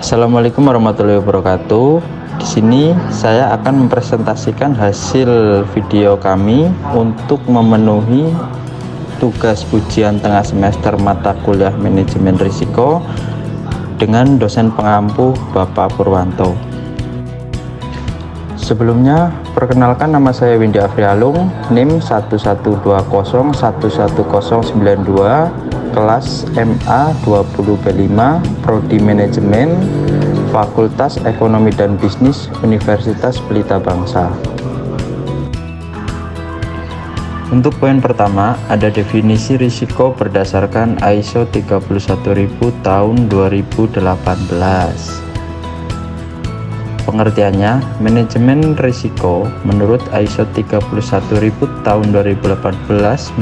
Assalamualaikum warahmatullahi wabarakatuh. Di sini saya akan mempresentasikan hasil video kami untuk memenuhi tugas ujian tengah semester mata kuliah manajemen risiko dengan dosen pengampu Bapak Purwanto. Sebelumnya, perkenalkan, nama saya Windy Afrialung, NIM 1120111092, kelas MA 20B5, Prodi Manajemen, Fakultas Ekonomi dan Bisnis, Universitas Pelita Bangsa. Untuk poin pertama, ada definisi risiko berdasarkan ISO 31000 tahun 2018. Pengertiannya, manajemen risiko menurut ISO 31000 tahun 2018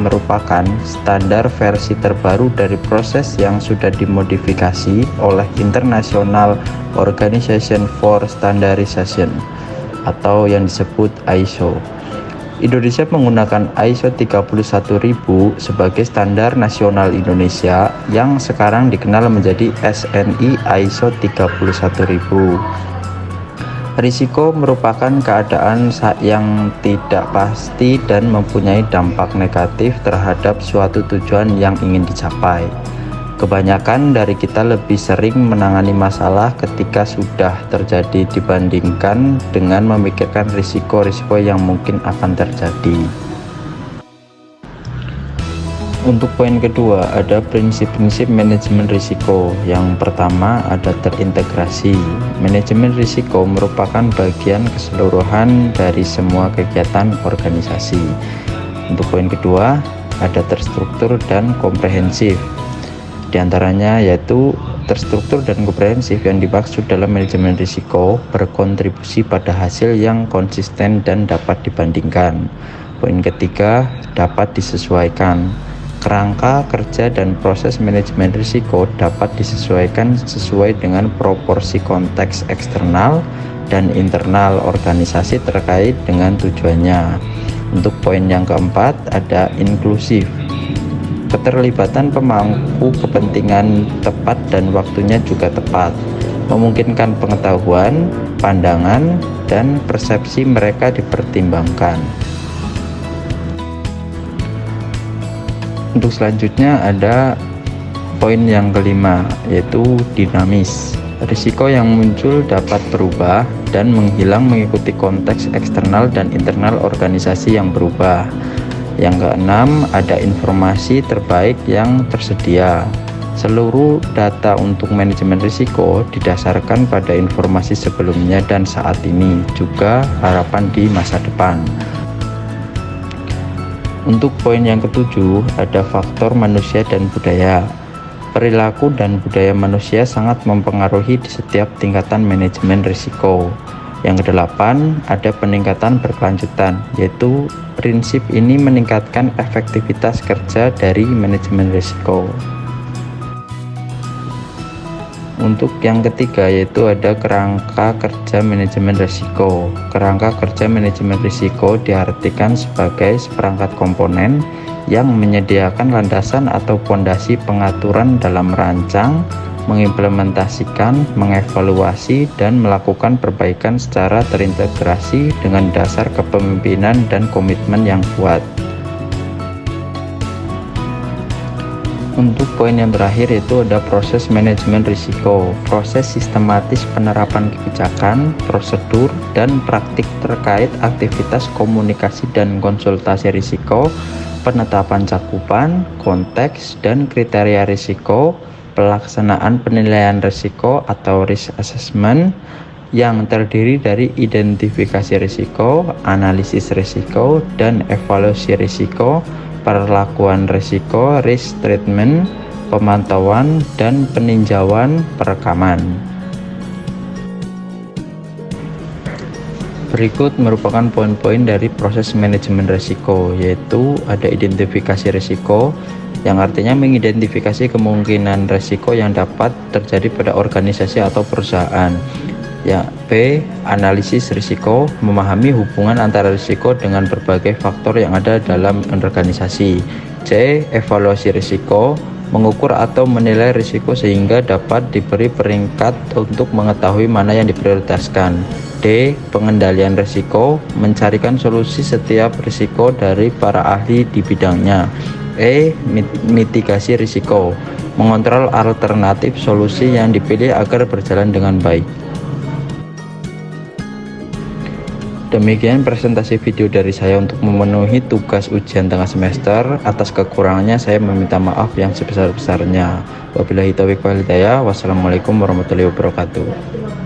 merupakan standar versi terbaru dari proses yang sudah dimodifikasi oleh International Organization for Standardization atau yang disebut ISO. Indonesia menggunakan ISO 31000 sebagai standar nasional Indonesia yang sekarang dikenal menjadi SNI ISO 31000. Risiko merupakan keadaan yang tidak pasti dan mempunyai dampak negatif terhadap suatu tujuan yang ingin dicapai. Kebanyakan dari kita lebih sering menangani masalah ketika sudah terjadi dibandingkan dengan memikirkan risiko-risiko yang mungkin akan terjadi. Untuk poin kedua, ada prinsip-prinsip manajemen risiko. Yang pertama, ada terintegrasi. Manajemen risiko merupakan bagian keseluruhan dari semua kegiatan organisasi. Untuk poin kedua, ada terstruktur dan komprehensif. Di antaranya yaitu terstruktur dan komprehensif yang dimaksud dalam manajemen risiko berkontribusi pada hasil yang konsisten dan dapat dibandingkan. Poin ketiga, dapat disesuaikan. Kerangka kerja dan proses manajemen risiko dapat disesuaikan sesuai dengan proporsi konteks eksternal dan internal organisasi terkait dengan tujuannya. Untuk poin yang keempat, ada inklusif. Keterlibatan pemangku kepentingan tepat dan waktunya juga tepat, memungkinkan pengetahuan, pandangan, dan persepsi mereka dipertimbangkan. Untuk selanjutnya ada poin yang kelima, yaitu dinamis. Risiko yang muncul dapat berubah dan menghilang mengikuti konteks eksternal dan internal organisasi yang berubah. Yang keenam, ada informasi terbaik yang tersedia. Seluruh data untuk manajemen risiko didasarkan pada informasi sebelumnya dan saat ini, juga harapan di masa depan. Untuk poin yang ketujuh, ada faktor manusia dan budaya. Perilaku dan budaya manusia sangat mempengaruhi di setiap tingkatan manajemen risiko. Yang kedelapan, ada peningkatan berkelanjutan, yaitu prinsip ini meningkatkan efektivitas kerja dari manajemen risiko. Untuk yang ketiga, yaitu ada kerangka kerja manajemen risiko. Kerangka kerja manajemen risiko diartikan sebagai seperangkat komponen yang menyediakan landasan atau fondasi pengaturan dalam merancang, mengimplementasikan, mengevaluasi, dan melakukan perbaikan secara terintegrasi dengan dasar kepemimpinan dan komitmen yang kuat. Untuk poin yang terakhir yaitu ada proses manajemen risiko. Proses sistematis penerapan kebijakan, prosedur, dan praktik terkait aktivitas komunikasi dan konsultasi risiko, penetapan cakupan, konteks, dan kriteria risiko, pelaksanaan penilaian risiko atau risk assessment yang terdiri dari identifikasi risiko, analisis risiko, dan evaluasi risiko, perlakuan risiko, risk treatment, pemantauan, dan peninjauan perekaman. Berikut merupakan poin-poin dari proses manajemen risiko, yaitu ada identifikasi risiko, yang artinya mengidentifikasi kemungkinan risiko yang dapat terjadi pada organisasi atau perusahaan. Ya, B. Analisis risiko, memahami hubungan antara risiko dengan berbagai faktor yang ada dalam organisasi. C. Evaluasi risiko, mengukur atau menilai risiko sehingga dapat diberi peringkat untuk mengetahui mana yang diprioritaskan. D. Pengendalian risiko, mencarikan solusi setiap risiko dari para ahli di bidangnya. E. Mitigasi risiko, mengontrol alternatif solusi yang dipilih agar berjalan dengan baik. Demikian presentasi video dari saya untuk memenuhi tugas ujian tengah semester. Atas kekurangannya saya meminta maaf yang sebesar-besarnya. Wabillahi taufiq wal hidayah. Wassalamualaikum warahmatullahi wabarakatuh.